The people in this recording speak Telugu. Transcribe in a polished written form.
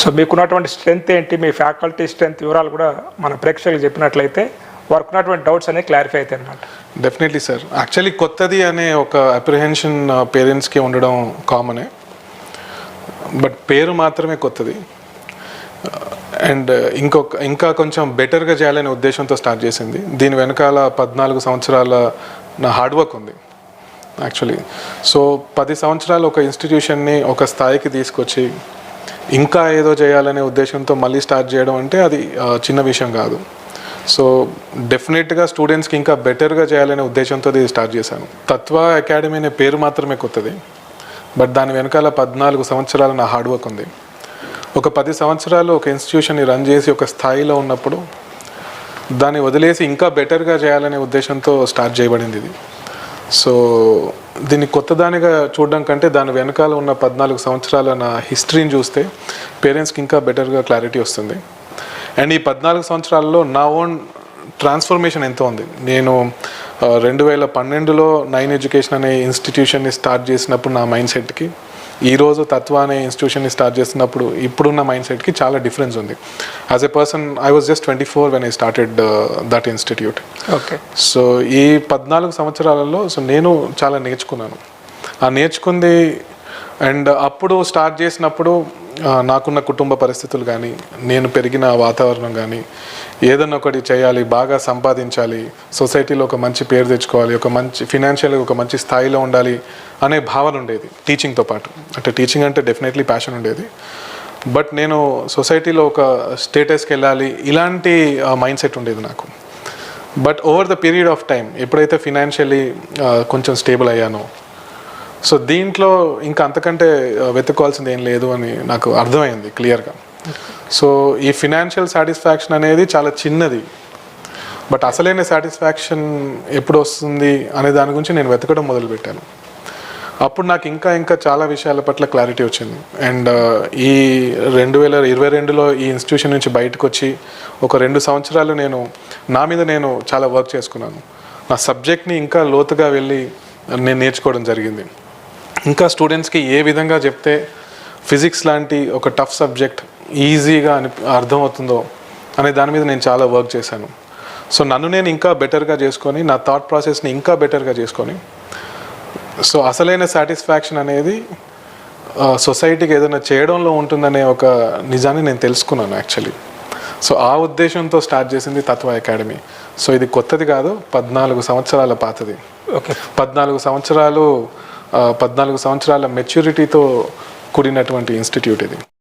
సో మీకున్నటువంటి స్ట్రెంగ్త్ ఏంటి, మీ ఫ్యాకల్టీ స్ట్రెంగ్త్ వివరాలు కూడా మన ప్రేక్షకులకు చెప్పినట్లయితే వారికి ఉన్నటువంటి డౌట్స్ అనేవి క్లారిఫై అవుతాయి అన్నమాట. Definitely sir. యాక్చువల్లీ కొత్తది అనే ఒక అప్రిహెన్షన్ పేరెంట్స్కి ఉండడం కామనే, బట్ పేరు మాత్రమే కొత్తది. అండ్ ఇంకా కొంచెం బెటర్గా చేయాలనే ఉద్దేశంతో స్టార్ట్ చేసింది. దీని వెనకాల 14 సంవత్సరాల నా హార్డ్ వర్క్ ఉంది యాక్చువల్లీ. సో 10 సంవత్సరాలు ఒక ఇన్స్టిట్యూషన్ని ఒక స్థాయికి తీసుకొచ్చి ఇంకా ఏదో చేయాలనే ఉద్దేశంతో మళ్ళీ స్టార్ట్ చేయడం అంటే అది చిన్న విషయం కాదు. సో డెఫినెట్గా స్టూడెంట్స్కి ఇంకా బెటర్గా చేయాలనే ఉద్దేశంతో ఇది స్టార్ట్ చేశాను. తత్వ అకాడమీ అనే పేరు మాత్రమే కొత్తది, బట్ దాని వెనకాల 14 సంవత్సరాల నా హార్డ్ వర్క్ ఉంది. ఒక 10 సంవత్సరాలు ఒక ఇన్స్టిట్యూషన్ని రన్ చేసి ఒక స్థాయిలో ఉన్నప్పుడు దాన్ని వదిలేసి ఇంకా బెటర్గా చేయాలనే ఉద్దేశంతో స్టార్ట్ చేయబడింది ఇది. సో దీన్ని కొత్తదానిగా చూడడం కంటే దాని వెనకాల ఉన్న 14 సంవత్సరాల నా హిస్టరీని చూస్తే పేరెంట్స్కి ఇంకా బెటర్గా క్లారిటీ వస్తుంది. అండ్ ఈ 14 సంవత్సరాల్లో నా ఓన్ ట్రాన్స్ఫర్మేషన్ ఎంతో ఉంది. నేను 2012లో 9 ఎడ్యుకేషన్ అనే ఇన్స్టిట్యూషన్ని స్టార్ట్ చేసినప్పుడు నా మైండ్ సెట్కి, ఈరోజు తత్వ అనే ఇన్స్టిట్యూషన్ని స్టార్ట్ చేసినప్పుడు ఇప్పుడున్న మైండ్ సెట్కి చాలా డిఫరెన్స్ ఉంది. As a person I was just 24 when I started that institute. Okay. So ఈ 14 సంవత్సరాలలో సో నేను చాలా నేర్చుకున్నాను. ఆ నేర్చుకుంది అండ్ అప్పుడు స్టార్ట్ చేసినప్పుడు నాకున్న కుటుంబ పరిస్థితులు కానీ, నేను పెరిగిన వాతావరణం కానీ, ఏదన్నా ఒకటి చేయాలి, బాగా సంపాదించాలి, సొసైటీలో ఒక మంచి పేరు తెచ్చుకోవాలి, ఒక మంచి ఫినాన్షియల్గా ఒక మంచి స్థాయిలో ఉండాలి అనే భావన ఉండేది టీచింగ్తో పాటు. అంటే టీచింగ్ అంటే డెఫినెట్లీ ప్యాషన్ ఉండేది, బట్ నేను సొసైటీలో ఒక స్టేటస్కి వెళ్ళాలి ఇలాంటి మైండ్ సెట్ ఉండేది నాకు. But over the period of time ఎప్పుడైతే ఫినాన్షియలీ కొంచెం స్టేబుల్ అయ్యానో, సో దీంట్లో ఇంకా అంతకంటే వెతుక్కోవాల్సింది ఏం లేదు అని నాకు అర్థమైంది క్లియర్గా. సో ఈ ఫినాన్షియల్ సాటిస్ఫాక్షన్ అనేది చాలా చిన్నది, బట్ అసలైన సాటిస్ఫాక్షన్ ఎప్పుడు వస్తుంది అనే దాని గురించి నేను వెతకడం మొదలుపెట్టాను. అప్పుడు నాకు ఇంకా చాలా విషయాల పట్ల క్లారిటీ వచ్చింది. అండ్ ఈ 2022లో ఈ ఇన్స్టిట్యూషన్ నుంచి బయటకు వచ్చి ఒక 2 సంవత్సరాలు నా మీద నేను చాలా వర్క్ చేసుకున్నాను. నా సబ్జెక్ట్ని ఇంకా లోతుగా వెళ్ళి నేను నేర్చుకోవడం జరిగింది. ఇంకా స్టూడెంట్స్కి ఏ విధంగా చెప్తే ఫిజిక్స్ లాంటి ఒక టఫ్ సబ్జెక్ట్ ఈజీగా అర్థమవుతుందో అనే దాని మీద నేను చాలా వర్క్ చేశాను. సో నన్ను నేను ఇంకా బెటర్గా చేసుకొని, నా థాట్ ప్రాసెస్ని ఇంకా బెటర్గా చేసుకొని, సో అసలైన సాటిస్ఫాక్షన్ అనేది సొసైటీకి ఏదైనా చేయడంలో ఉంటుందనే ఒక నిజాన్ని నేను తెలుసుకున్నాను యాక్చువల్లీ. సో ఆ ఉద్దేశంతో స్టార్ట్ చేసింది తత్వ అకాడమీ. సో ఇది కొత్తది కాదు, 14 సంవత్సరాల పాతది. ఓకే. 14 సంవత్సరాల మెచ్యూరిటీతో కూడినటువంటి ఇన్స్టిట్యూట్ ఇది.